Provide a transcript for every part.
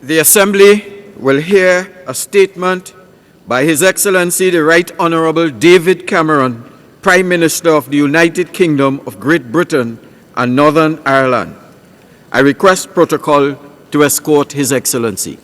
The Assembly will hear a statement by His Excellency the Right Honourable David Cameron, Prime Minister of the United Kingdom of Great Britain and Northern Ireland. I request protocol to escort His Excellency.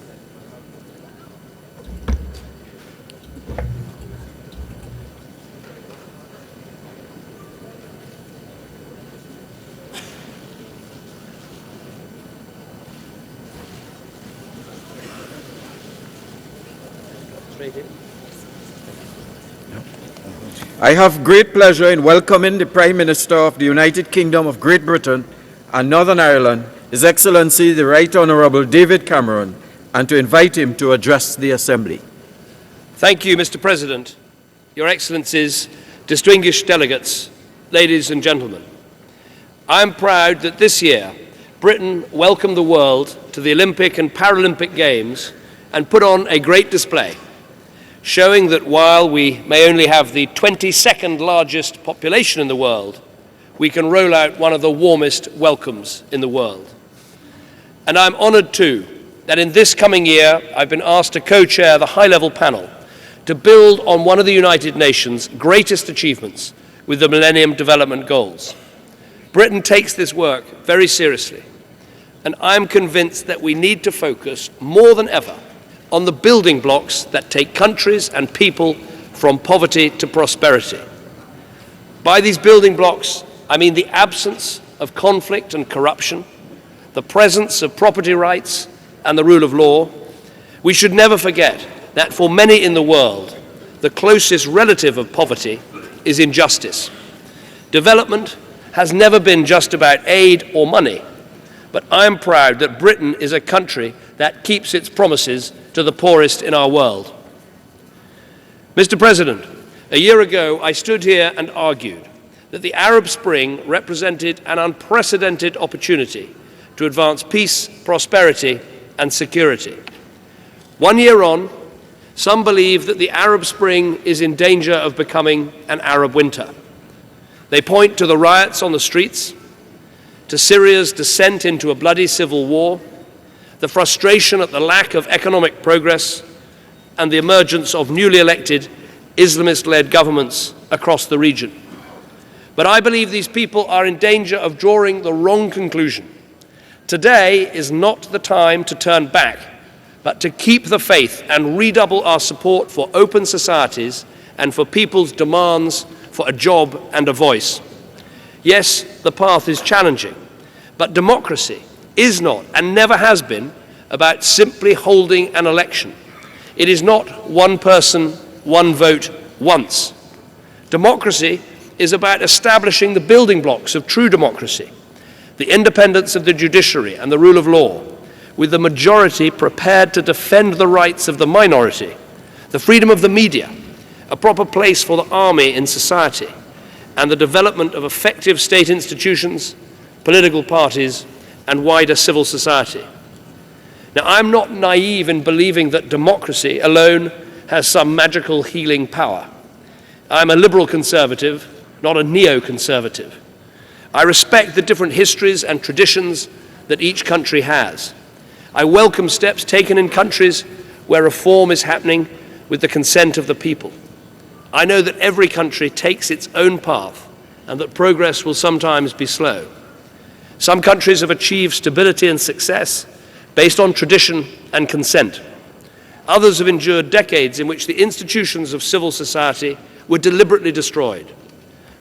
I have great pleasure in welcoming the Prime Minister of the United Kingdom of Great Britain and Northern Ireland, His Excellency the Right Honourable David Cameron, and to invite him to address the Assembly. Thank you, Mr. President, Your Excellencies, distinguished delegates, ladies and gentlemen. I am proud that this year Britain welcomed the world to the Olympic and Paralympic Games and put on a great display, showing that while we may only have the 22nd largest population in the world, we can roll out one of the warmest welcomes in the world. And I'm honoured too that in this coming year I've been asked to co-chair the high-level panel to build on one of the United Nations' greatest achievements with the Millennium Development Goals. Britain takes this work very seriously, and I'm convinced that we need to focus more than ever on the building blocks that take countries and people from poverty to prosperity. By these building blocks, I mean the absence of conflict and corruption, the presence of property rights and the rule of law. We should never forget that for many in the world, the closest relative of poverty is injustice. Development has never been just about aid or money, but I am proud that Britain is a country that keeps its promises to the poorest in our world. Mr. President, a year ago I stood here and argued that the Arab Spring represented an unprecedented opportunity to advance peace, prosperity and security. 1 year on, some believe that the Arab Spring is in danger of becoming an Arab winter. They point to the riots on the streets, to Syria's descent into a bloody civil war, the frustration at the lack of economic progress, and the emergence of newly elected Islamist-led governments across the region. But I believe these people are in danger of drawing the wrong conclusion. Today is not the time to turn back, but to keep the faith and redouble our support for open societies and for people's demands for a job and a voice. Yes, the path is challenging, but democracy is not and never has been about simply holding an election. It is not one person, one vote, once. Democracy is about establishing the building blocks of true democracy, the independence of the judiciary and the rule of law, with the majority prepared to defend the rights of the minority, the freedom of the media, a proper place for the army in society, and the development of effective state institutions, political parties, and wider civil society. Now, I'm not naive in believing that democracy alone has some magical healing power. I'm a liberal conservative, not a neoconservative. I respect the different histories and traditions that each country has. I welcome steps taken in countries where reform is happening with the consent of the people. I know that every country takes its own path and that progress will sometimes be slow. Some countries have achieved stability and success based on tradition and consent. Others have endured decades in which the institutions of civil society were deliberately destroyed,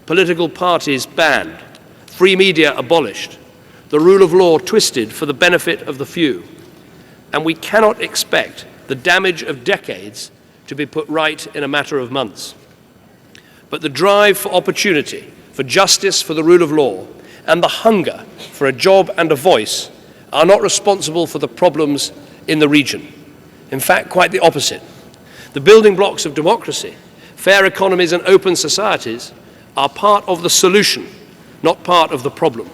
political parties banned, free media abolished, the rule of law twisted for the benefit of the few. And we cannot expect the damage of decades to be put right in a matter of months. But the drive for opportunity, for justice, for the rule of law, and the hunger for a job and a voice are not responsible for the problems in the region. In fact, quite the opposite. The building blocks of democracy, fair economies and open societies are part of the solution, not part of the problem.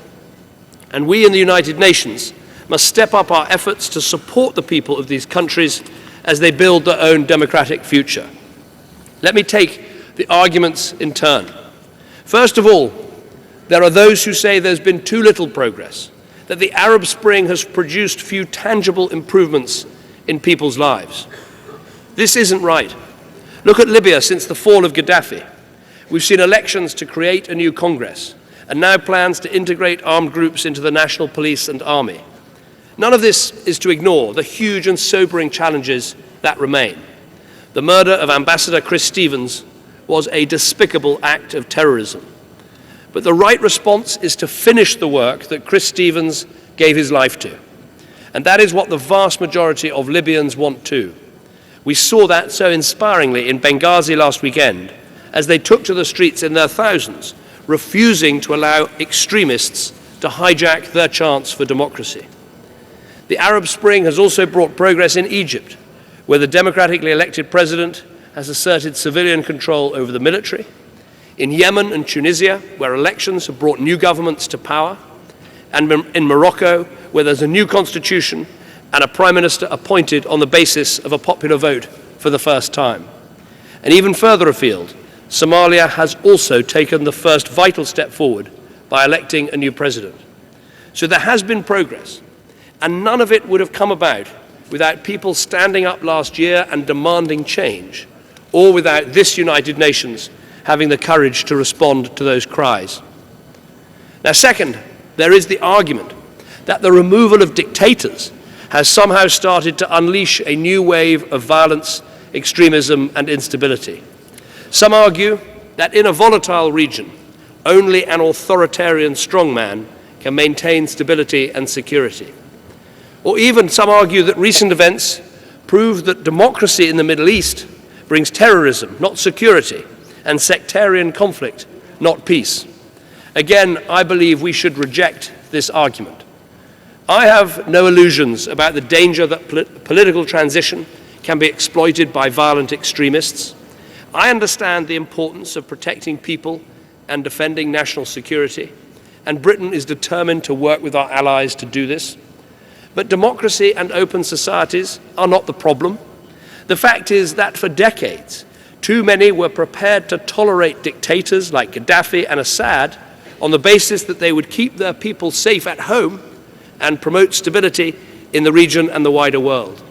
And we in the United Nations must step up our efforts to support the people of these countries as they build their own democratic future. Let me take the arguments in turn. First of all, there are those who say there's been too little progress, that the Arab Spring has produced few tangible improvements in people's lives. This isn't right. Look at Libya since the fall of Gaddafi. We've seen elections to create a new Congress, and now plans to integrate armed groups into the national police and army. None of this is to ignore the huge and sobering challenges that remain. The murder of Ambassador Chris Stevens was a despicable act of terrorism. But the right response is to finish the work that Chris Stevens gave his life to. And that is what the vast majority of Libyans want too. We saw that so inspiringly in Benghazi last weekend, as they took to the streets in their thousands, refusing to allow extremists to hijack their chance for democracy. The Arab Spring has also brought progress in Egypt, where the democratically elected president has asserted civilian control over the military, in Yemen and Tunisia, where elections have brought new governments to power, and in Morocco, where there's a new constitution and a prime minister appointed on the basis of a popular vote for the first time. And even further afield, Somalia has also taken the first vital step forward by electing a new president. So there has been progress, and none of it would have come about without people standing up last year and demanding change, or without this United Nations having the courage to respond to those cries. Now, second, there is the argument that the removal of dictators has somehow started to unleash a new wave of violence, extremism, and instability. Some argue that in a volatile region, only an authoritarian strongman can maintain stability and security. Or even some argue that recent events prove that democracy in the Middle East brings terrorism, not security, and sectarian conflict, not peace. Again, I believe we should reject this argument. I have no illusions about the danger that political transition can be exploited by violent extremists. I understand the importance of protecting people and defending national security, and Britain is determined to work with our allies to do this. But democracy and open societies are not the problem. The fact is that for decades, too many were prepared to tolerate dictators like Gaddafi and Assad on the basis that they would keep their people safe at home and promote stability in the region and the wider world.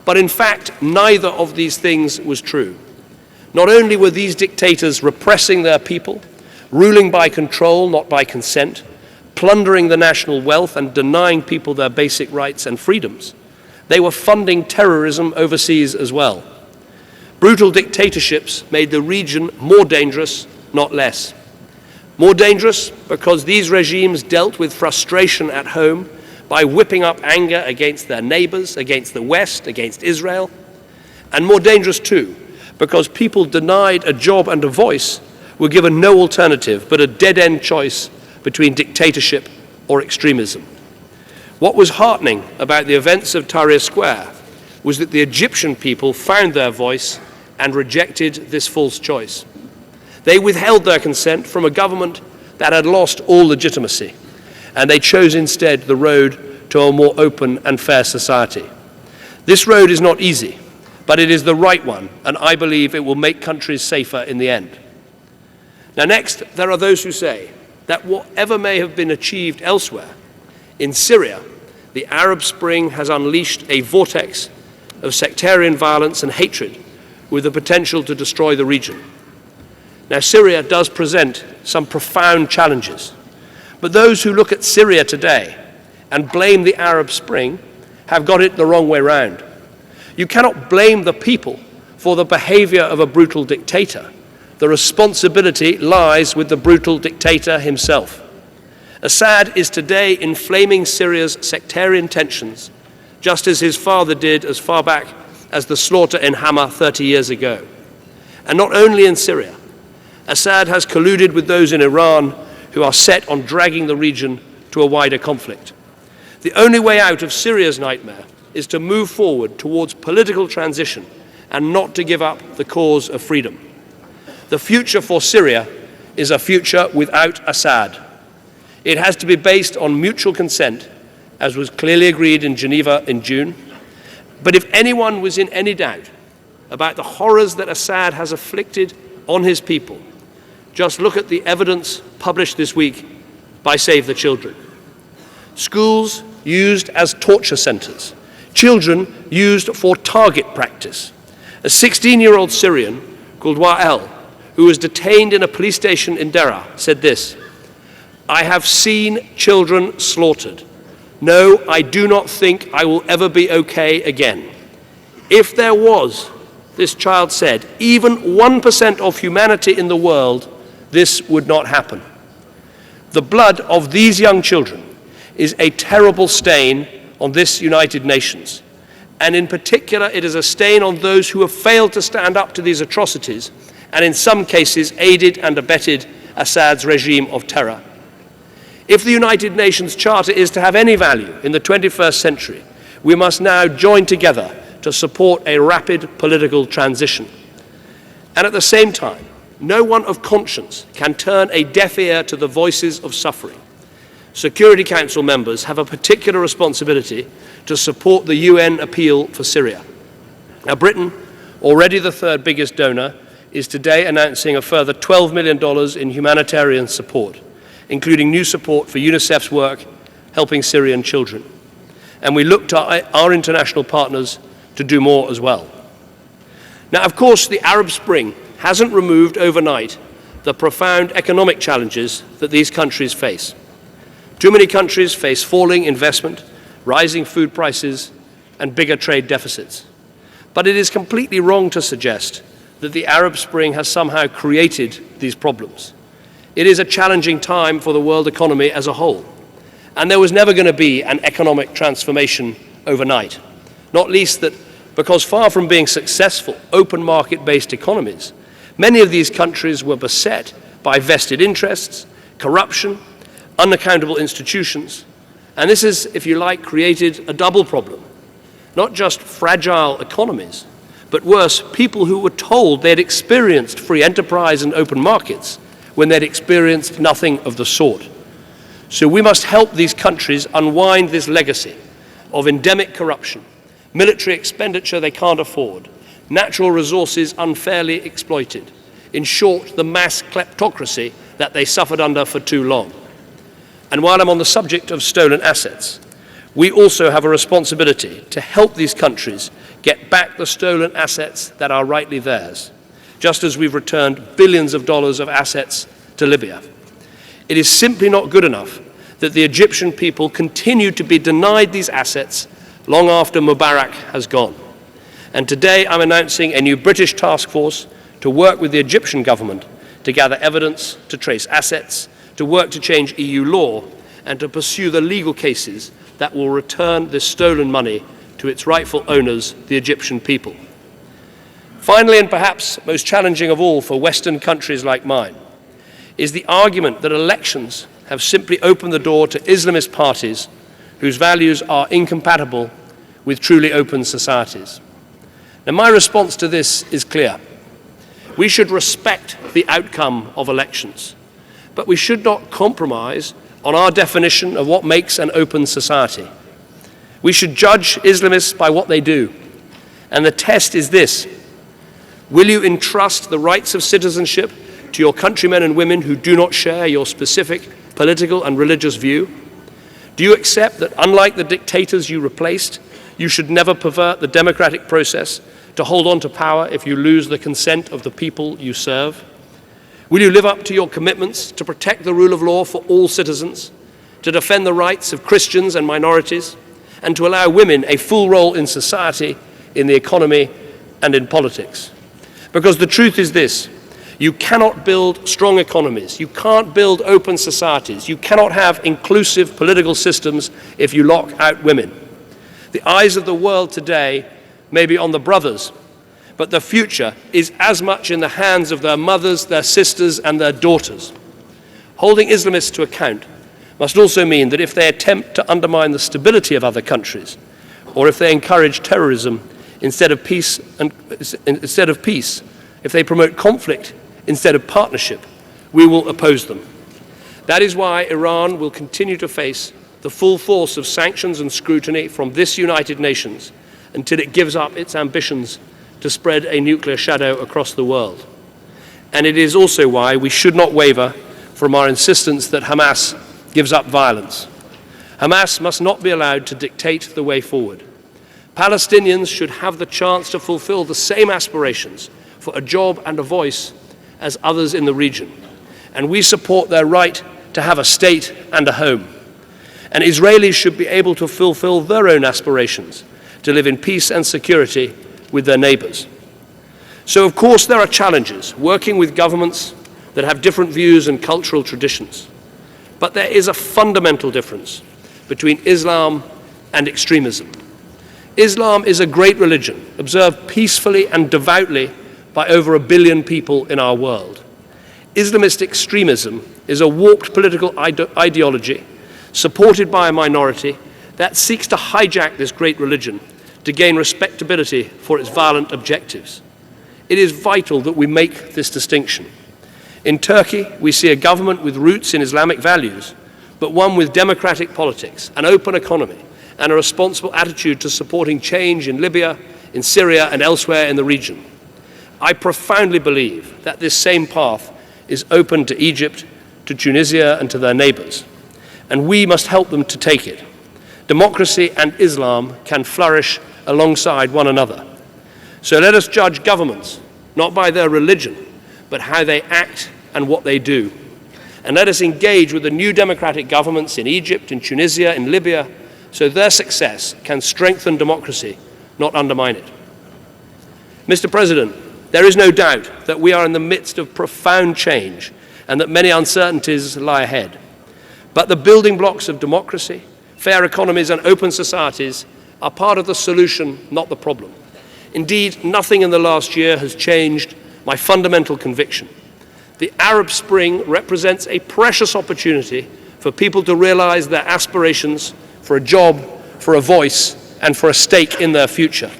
But in fact, neither of these things was true. Not only were these dictators repressing their people, ruling by control, not by consent, plundering the national wealth and denying people their basic rights and freedoms, they were funding terrorism overseas as well. Brutal dictatorships made the region more dangerous, not less. More dangerous because these regimes dealt with frustration at home by whipping up anger against their neighbors, against the West, against Israel. And more dangerous too, because people denied a job and a voice were given no alternative but a dead-end choice between dictatorship or extremism. What was heartening about the events of Tahrir Square was that the Egyptian people found their voice and rejected this false choice. They withheld their consent from a government that had lost all legitimacy, and they chose instead the road to a more open and fair society. This road is not easy, but it is the right one, and I believe it will make countries safer in the end. Now next, there are those who say that whatever may have been achieved elsewhere, in Syria, the Arab Spring has unleashed a vortex of sectarian violence and hatred with the potential to destroy the region. Now, Syria does present some profound challenges, but those who look at Syria today and blame the Arab Spring have got it the wrong way round. You cannot blame the people for the behavior of a brutal dictator. The responsibility lies with the brutal dictator himself. Assad is today inflaming Syria's sectarian tensions, just as his father did as far back as the slaughter in Hama 30 years ago. And not only in Syria, Assad has colluded with those in Iran who are set on dragging the region to a wider conflict. The only way out of Syria's nightmare is to move forward towards political transition and not to give up the cause of freedom. The future for Syria is a future without Assad. It has to be based on mutual consent, as was clearly agreed in Geneva in June. But if anyone was in any doubt about the horrors that Assad has inflicted on his people, just look at the evidence published this week by Save the Children. Schools used as torture centers, Children used for target practice. A 16-year-old Syrian called Wael, who was detained in a police station in Deraa, said this: "I have seen children slaughtered. No, I do not think I will ever be okay again. If there was," this child said, "even 1% of humanity in the world, this would not happen." The blood of these young children is a terrible stain on this United Nations, and in particular it is a stain on those who have failed to stand up to these atrocities and in some cases aided and abetted Assad's regime of terror. If the United Nations Charter is to have any value in the 21st century, we must now join together to support a rapid political transition. And at the same time, no one of conscience can turn a deaf ear to the voices of suffering. Security Council members have a particular responsibility to support the UN appeal for Syria. Now, Britain, already the third biggest donor, is today announcing a further $12 million in humanitarian support, including new support for UNICEF's work helping Syrian children. And we look to our international partners to do more as well. Now, of course, the Arab Spring hasn't removed overnight the profound economic challenges that these countries face. Too many countries face falling investment, rising food prices, and bigger trade deficits. But it is completely wrong to suggest that the Arab Spring has somehow created these problems. It is a challenging time for the world economy as a whole, and there was never going to be an economic transformation overnight, not least that because far from being successful open market-based economies, many of these countries were beset by vested interests, corruption, unaccountable institutions, and this has, if you like, created a double problem. Not just fragile economies, but worse, people who were told they'd experienced free enterprise and open markets when they'd experienced nothing of the sort. So we must help these countries unwind this legacy of endemic corruption, military expenditure they can't afford, natural resources unfairly exploited, in short, the mass kleptocracy that they suffered under for too long. And while I'm on the subject of stolen assets, we also have a responsibility to help these countries get back the stolen assets that are rightly theirs, just as we've returned billions of dollars of assets to Libya. It is simply not good enough that the Egyptian people continue to be denied these assets long after Mubarak has gone. And today I'm announcing a new British task force to work with the Egyptian government to gather evidence, to trace assets, to work to change EU law, and to pursue the legal cases that will return this stolen money to its rightful owners, the Egyptian people. Finally, and perhaps most challenging of all for Western countries like mine, is the argument that elections have simply opened the door to Islamist parties whose values are incompatible with truly open societies. Now, my response to this is clear. We should respect the outcome of elections, but we should not compromise on our definition of what makes an open society. We should judge Islamists by what they do. And the test is this: will you entrust the rights of citizenship to your countrymen and women who do not share your specific political and religious view? Do you accept that, unlike the dictators you replaced, you should never pervert the democratic process to hold on to power if you lose the consent of the people you serve? Will you live up to your commitments to protect the rule of law for all citizens, to defend the rights of Christians and minorities, and to allow women a full role in society, in the economy, and in politics? Because the truth is this: you cannot build strong economies, you can't build open societies, you cannot have inclusive political systems if you lock out women. The eyes of the world today may be on the brothers, but the future is as much in the hands of their mothers, their sisters, and their daughters. Holding Islamists to account must also mean that if they attempt to undermine the stability of other countries, or if they encourage terrorism instead of peace, if they promote conflict instead of partnership, we will oppose them. That is why Iran will continue to face the full force of sanctions and scrutiny from this United Nations until it gives up its ambitions to spread a nuclear shadow across the world. And it is also why we should not waver from our insistence that Hamas gives up violence. Hamas must not be allowed to dictate the way forward. Palestinians should have the chance to fulfill the same aspirations for a job and a voice as others in the region. And we support their right to have a state and a home. And Israelis should be able to fulfill their own aspirations to live in peace and security with their neighbors. So, of course, there are challenges working with governments that have different views and cultural traditions. But there is a fundamental difference between Islam and extremism. Islam is a great religion, observed peacefully and devoutly by over 1 billion people in our world. Islamist extremism is a warped political ideology supported by a minority that seeks to hijack this great religion to gain respectability for its violent objectives. It is vital that we make this distinction. In Turkey, we see a government with roots in Islamic values, but one with democratic politics, an open economy, and a responsible attitude to supporting change in Libya, in Syria, and elsewhere in the region. I profoundly believe that this same path is open to Egypt, to Tunisia, and to their neighbors, and we must help them to take it. Democracy and Islam can flourish alongside one another. So let us judge governments not by their religion, but how they act and what they do. And let us engage with the new democratic governments in Egypt, in Tunisia, in Libya, so their success can strengthen democracy, not undermine it. Mr. President, there is no doubt that we are in the midst of profound change and that many uncertainties lie ahead. But the building blocks of democracy, fair economies and open societies are part of the solution, not the problem. Indeed, nothing in the last year has changed my fundamental conviction. The Arab Spring represents a precious opportunity for people to realize their aspirations for a job, for a voice, and for a stake in their future.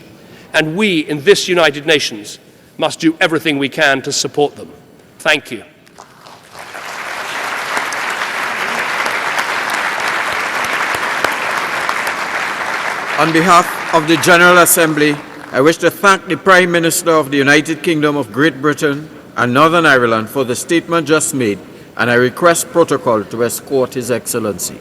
And we, in this United Nations, must do everything we can to support them. Thank you. On behalf of the General Assembly, I wish to thank the Prime Minister of the United Kingdom of Great Britain and Northern Ireland for the statement just made, and I request protocol to escort His Excellency.